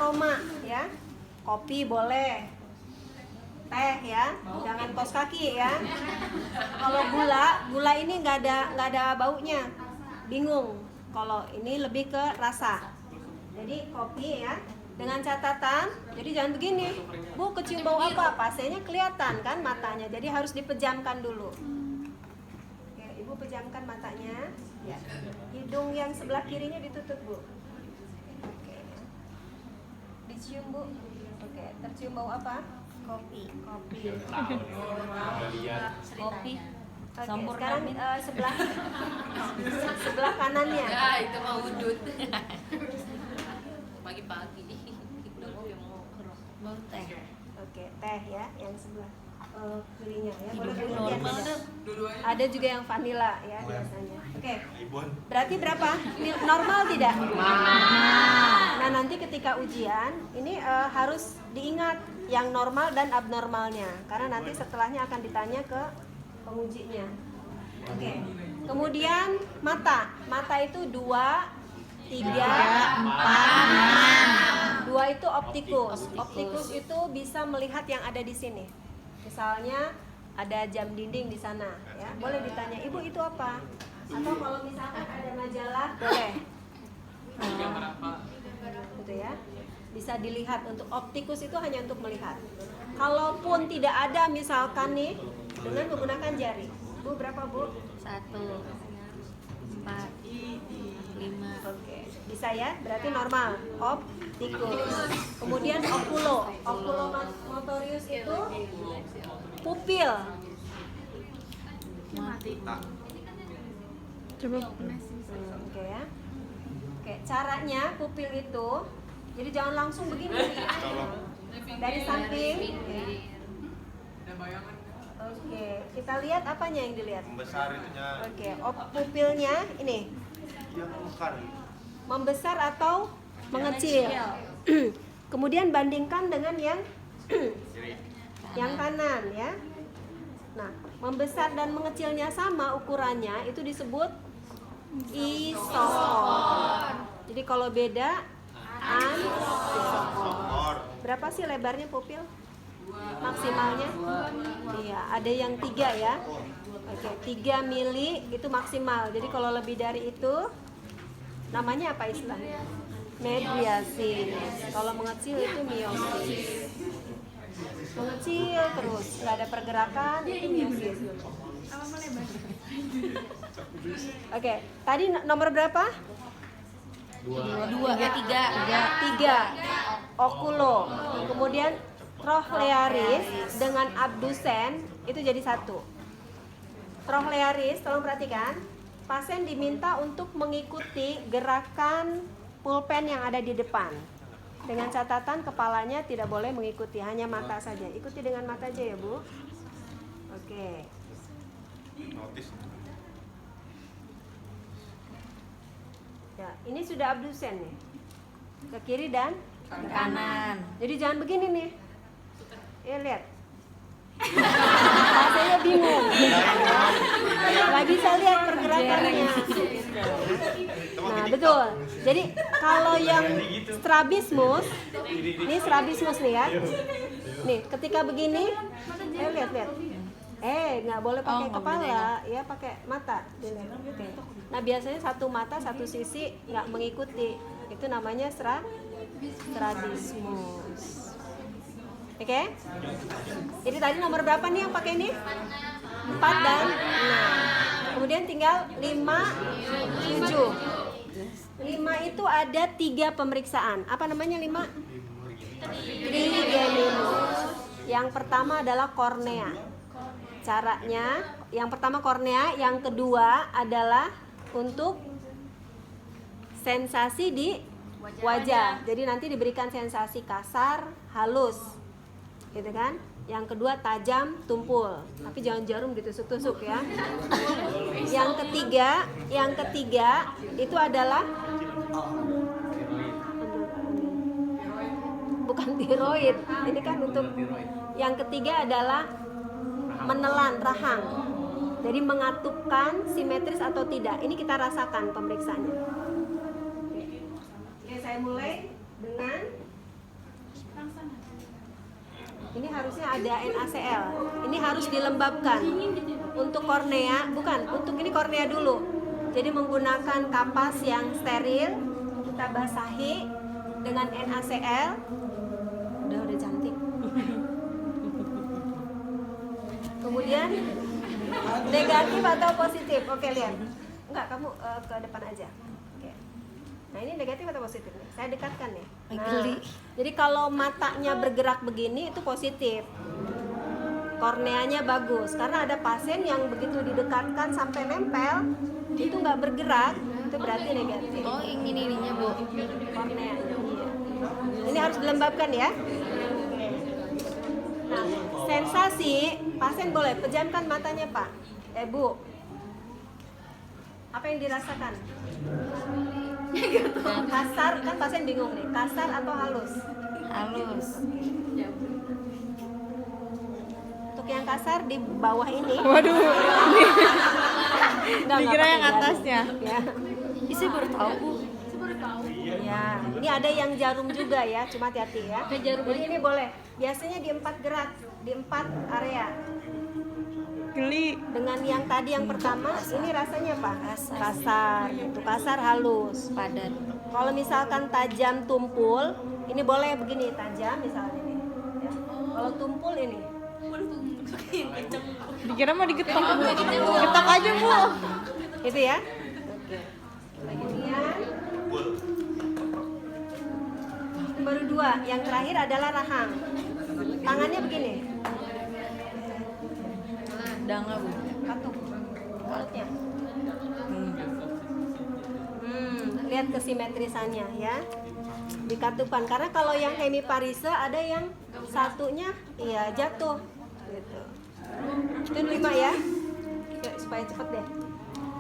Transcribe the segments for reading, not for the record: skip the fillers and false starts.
aroma ya. Kopi boleh, teh ya, jangan kos kaki ya. Kalau gula ini nggak ada baunya, bingung. Kalau ini lebih ke rasa. Jadi kopi ya, dengan catatan. Jadi jangan begini, Bu, kecium bau apa? Pasenya kelihatan kan matanya. Jadi harus dipejamkan dulu. Oke, Ibu pejamkan matanya. Ya. Hidung yang sebelah kirinya ditutup, Bu. Oke. Dicium, Bu. Oke, tercium bau apa? Kopi. Kopi. Oke, sekarang sebelah kanannya. Ya, itu mau wudud. Pagi-pagi. Mau teh. Oke, teh ya, yang sebelah kirinya ya. Boleh lihat. Ada juga yang vanila ya biasanya. Oke. Berarti berapa? Normal tidak? Nah, nanti ketika ujian ini harus diingat yang normal dan abnormalnya, karena nanti setelahnya akan ditanya ke pengujinya. Oke. Kemudian mata itu 2, 3, 4, 6. 2 itu optikus. Optikus itu bisa melihat yang ada di sini. Misalnya ada jam dinding di sana, ya. Boleh ditanya, Ibu itu apa? Atau kalau misalkan ada majalah, boleh. Gitu ya. Bisa dilihat. Untuk optikus itu hanya untuk melihat. Kalaupun tidak ada misalkan nih, dengan menggunakan jari. Bu, berapa, Bu? 1, 4, 5. Oke, bisa ya? Berarti normal. Optikus. Kemudian oculomotorius itu pupil. Coba. Oke ya. Oke, caranya pupil itu, jadi jangan langsung begini. Dari samping. Ya. Oke, kita lihat apanya yang dilihat? Membesar itunya. Oke, pupilnya ini. Dia membesar. Membesar atau mengecil. Kemudian bandingkan dengan yang kanan ya. Nah, membesar dan mengecilnya sama ukurannya, itu disebut isokor. Jadi kalau beda anisokor. Berapa sih lebarnya pupil? Maksimalnya? Iya, ada yang 3 ya. Oke, 3 mili itu maksimal. Jadi kalau lebih dari itu namanya apa istilahnya? Mediasis. Kalau mengecil itu miosis. Mengecil terus, nggak ada pergerakan, itu miosis. Oke, tadi nomor berapa? 2, 3. Okulo. Kemudian trochlearis dengan abdusen itu jadi 1. Trochlearis, tolong perhatikan. Pasien diminta untuk mengikuti gerakan pulpen yang ada di depan. Dengan catatan kepalanya tidak boleh mengikuti, hanya mata saja. Ikuti dengan mata aja ya, Bu. Oke. Notis. Ya, ini sudah abdusen nih. Ke kiri dan Ke kanan. jadi jangan begini nih. Ya, lihat. Rasanya bingung. Nggak bisa lihat pergerakannya. Nah, betul. Jadi kalau yang strabismus, ini strabismus nih ya. Nih, ketika begini, lihat. Nggak boleh pakai kepala, ya pakai mata. Oke. Nah, biasanya satu mata satu sisi nggak mengikuti. Itu namanya strabismus. Oke? Jadi tadi nomor berapa nih yang pakai ini? 4 dan 6. Kemudian tinggal 5, 7. 5 itu ada 3 pemeriksaan. Apa namanya 5? Trigenimus. Yang pertama adalah kornea. Caranya, yang pertama kornea, yang kedua adalah untuk sensasi di wajah. Jadi nanti diberikan sensasi kasar, halus. Gitu kan? Yang kedua tajam, tumpul. Tapi jangan jarum ditusuk-tusuk ya. Yang ketiga itu adalah bukan tiroid. Ini kan untuk yang ketiga adalah menelan rahang. Jadi mengatupkan simetris atau tidak. Ini kita rasakan pemeriksaannya. Oke, saya mulai dengan Ini harusnya ada NaCl. Ini harus dilembabkan. Untuk kornea, bukan, untuk ini kornea dulu. Jadi menggunakan kapas yang steril, kita basahi dengan NaCl. Udah cantik. Kemudian negatif atau positif? Oke, lihat. Enggak, kamu ke depan aja. Oke. Nah, ini negatif atau positif nih? Saya dekatkan nih. Nah, jadi kalau matanya bergerak begini itu positif. Korneanya bagus. Karena ada pasien yang begitu didekatkan sampai nempel itu nggak bergerak, itu berarti negatif. Oh, ininya Bu. Korneanya. Iya. Ini harus dilembabkan ya. Nah, sensasi pasien boleh pejamkan matanya Pak. Bu, apa yang dirasakan? Kasar, kan pasien bingung nih, kasar atau halus? Halus. Untuk yang kasar di bawah ini. Waduh. Dikira yang atasnya. Ya. Isi baru tahu Bu. Ya, ini ada yang jarum juga ya, cuma hati-hati ya. Jadi ini boleh. Biasanya di 4 gerak, di 4 area. Geli. Dengan yang tadi yang pertama, ini rasanya apa? Kasar, gitu. Kasar, halus. Padat. Kalau misalkan tajam tumpul, ini boleh begini tajam misalnya nih. Ya. Kalau tumpul ini, Dikira mau digetok Bu. Getok aja Bu. gitu ya. Oke. Kemudian baru 2, yang terakhir adalah rahang. Tangannya begini, Danga Bu. katuk mulutnya. Lihat kesimetrisannya ya, dikatupkan. Karena kalau yang hemiparisa ada yang satunya iya jatuh gitu. Itu 5 ya. Yuk, supaya cepet deh.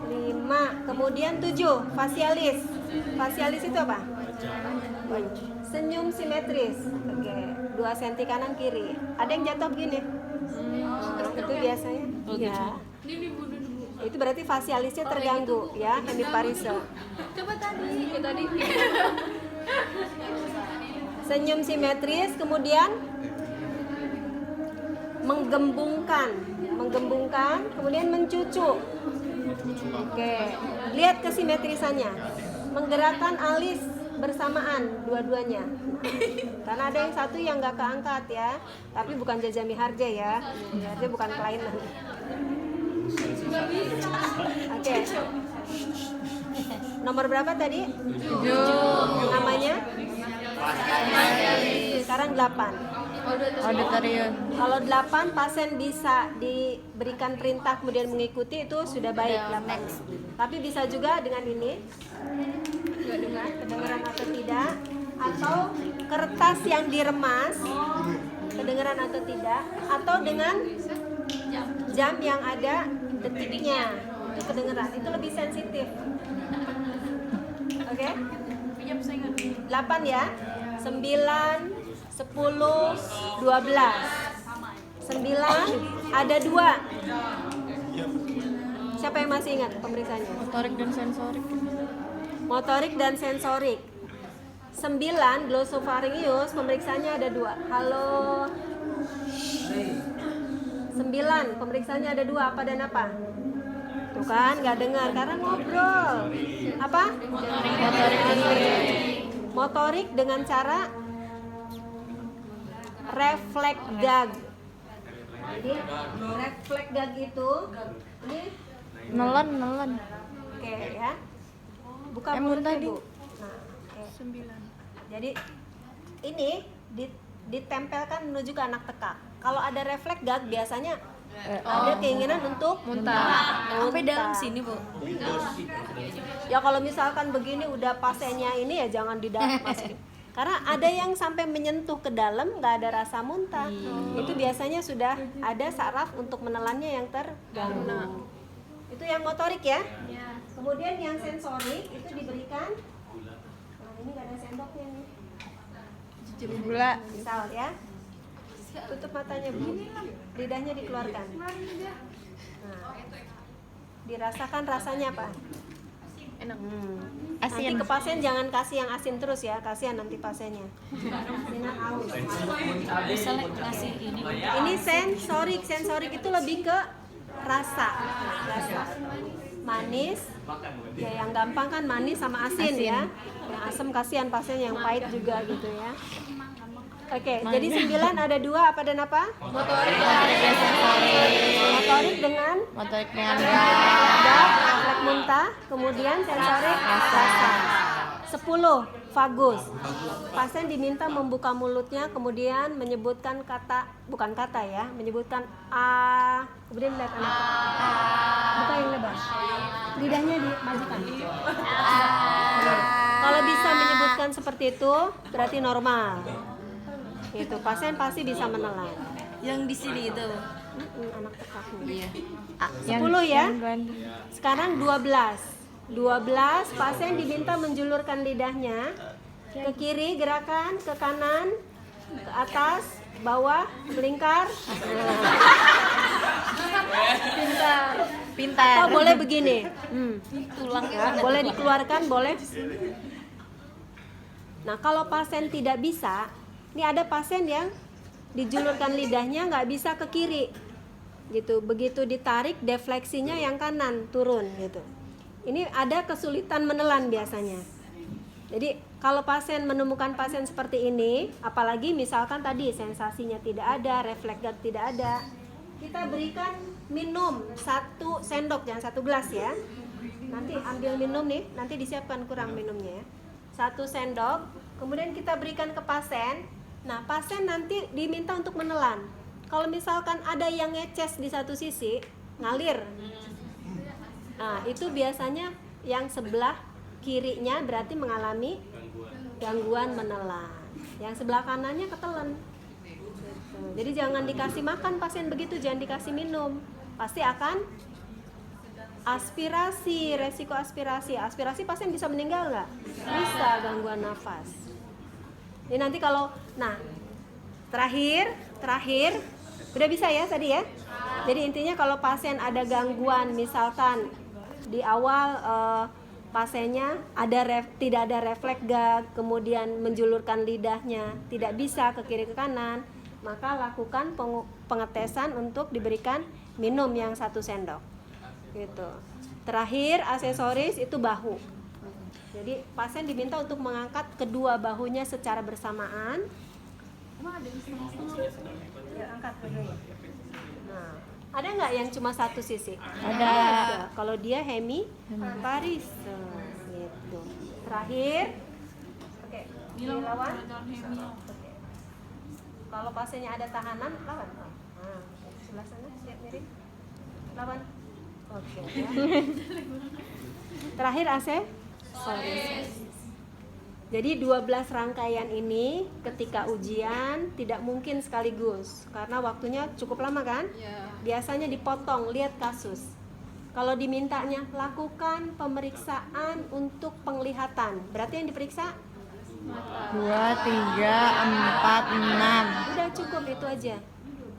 5, kemudian 7 fasialis. Fasialis itu apa? Senyum simetris. Oke, 2 cm kanan kiri. Ada yang jatuh begini. Itu biasanya. Ya. Itu berarti fasialisnya terganggu ya, hemiparisa. Coba tadi. Senyum simetris, kemudian menggembungkan, kemudian mencucuk. Oke, lihat kesimetrisannya. Menggerakkan alis bersamaan dua-duanya. Karena ada yang satu yang nggak keangkat ya, tapi bukan Jaja Miharja ya. Miharja bukan kelainan. Oke. Nomor berapa tadi? 7. Namanya? Sekarang 8. Auditorium. Kalau 8 pasien bisa diberikan perintah kemudian mengikuti, itu sudah baik 8. Tapi bisa juga dengan ini, kedengaran atau tidak, atau kertas yang diremas, kedengaran atau tidak, atau dengan jam yang ada detiknya, itu kedengaran, itu lebih sensitif. Oke? 8 ya. 9, 10, 12. 9 ada 2. Siapa yang masih ingat pemeriksaannya? Motorik dan sensorik. Motorik dan sensorik. 9 glosopharyngeus pemeriksaannya ada 2. Halo. 9 pemeriksaannya ada 2, apa dan apa? Tuh kan nggak dengar karena ngobrol. Apa? Motorik dengan cara refleks gag. Jadi refleks gag itu ini Nelen. oke ya. Buka Yang mulutnya tadi. Bu. Nah, oke. Jadi ini ditempelkan menuju ke anak tekak. Kalau ada refleks gag biasanya ada keinginan untuk Muntah. Sampai dalam sini Bu. Ya kalau misalkan begini udah pasiennya ini ya jangan dimasukin. Karena ada yang sampai menyentuh ke dalam nggak ada rasa muntah. Itu biasanya sudah ada saraf untuk menelannya yang terganggu. Itu yang motorik ya. Kemudian yang sensorik itu diberikan. Nah, ini nggak ada sendoknya nih. Gula. Misal ya. Tutup matanya Bu. Lidahnya dikeluarkan. Nah, dirasakan rasanya apa? Enak. Nanti Asin. ke pasien jangan kasih yang asin terus ya, kasihan nanti pasiennya. Asinan aus. Bisa ngasih ini. Ini sensorik itu lebih ke rasa. Manis. Ya yang gampang kan manis sama asin. Ya. Yang asam kasihan pasien, yang pahit juga gitu ya. Oke, jadi 9 ada 2 apa dan apa? Motorik dan sensorik. Motorik dengan Motorik dengan dak, refleks muntah, kemudian sensorik rasa. 10 vagus. Pasien diminta membuka mulutnya, kemudian menyebutkan bukan kata ya, menyebutkan a, kemudian lihat anak. Buka yang lebar. Lidahnya dimajukan. Kalau bisa menyebutkan seperti itu, berarti normal. Itu pasien pasti bisa menelan. Yang di sini itu. Anak tekak. Iya. 10 ya. Sekarang 12 pasien diminta menjulurkan lidahnya ke kiri, gerakan ke kanan, ke atas, bawah, melingkar. pintar. Oh, boleh begini. Tulang Ya, boleh dikeluarkan, boleh. Nah, kalau pasien tidak bisa, ini ada pasien yang dijulurkan lidahnya nggak bisa ke kiri, gitu. Begitu ditarik, defleksinya yang kanan turun, gitu. Ini ada kesulitan menelan biasanya. Jadi kalau pasien menemukan pasien seperti ini, apalagi misalkan tadi sensasinya tidak ada, refleks gag tidak ada, kita berikan minum 1 sendok, jangan 1 gelas ya. Nanti ambil minum nih, nanti disiapkan kurang minumnya ya. 1 sendok, kemudian kita berikan ke pasien. Nah, pasien nanti diminta untuk menelan. Kalau misalkan ada yang ngeces di satu sisi, ngalir. Nah, itu biasanya yang sebelah kirinya berarti mengalami gangguan menelan. Yang sebelah kanannya ketelan. Jadi jangan dikasih makan pasien begitu, jangan dikasih minum. Pasti akan aspirasi, resiko aspirasi. Aspirasi pasien bisa meninggal nggak? Bisa, gangguan nafas. Jadi nanti kalau, nah terakhir, udah bisa ya tadi ya. Jadi intinya kalau pasien ada gangguan, misalkan di awal pasiennya tidak ada refleks gag, kemudian menjulurkan lidahnya, tidak bisa ke kiri ke kanan, maka lakukan pengetesan untuk diberikan minum yang 1 sendok. Gitu. Terakhir aksesoris itu bahu. Jadi pasien diminta untuk mengangkat kedua bahunya secara bersamaan. Ya, angkat kedua. Nah, ada nggak yang cuma 1 sisi? Ada. Kalau dia hemiparis, gitu. Terakhir, oke, dilawan. Oke. Kalau pasiennya ada tahanan, lawan. Nah, sebelah sana siap miring. Lawan. Oke. Ya. Terakhir AC. Jadi 12 rangkaian ini ketika ujian tidak mungkin sekaligus karena waktunya cukup lama kan? Biasanya dipotong, lihat kasus. Kalau dimintanya lakukan pemeriksaan untuk penglihatan, berarti yang diperiksa 2, 3, 4, 6. udah cukup itu aja.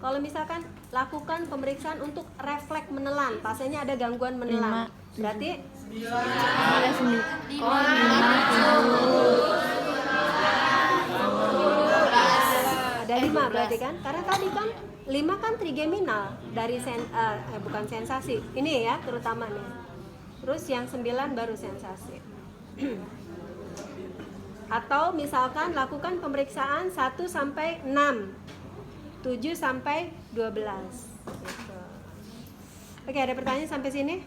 Kalau misalkan lakukan pemeriksaan untuk refleks menelan, pasiennya ada gangguan menelan, berarti Ada 9. ada 5 berarti kan? Karena tadi kan 5 kan trigeminal dari bukan sensasi. Ini ya terutama nih. Terus yang 9 baru sensasi. Atau misalkan lakukan pemeriksaan 1 sampai 6. 7 sampai 12. Gitu. Oke, ada pertanyaan sampai sini?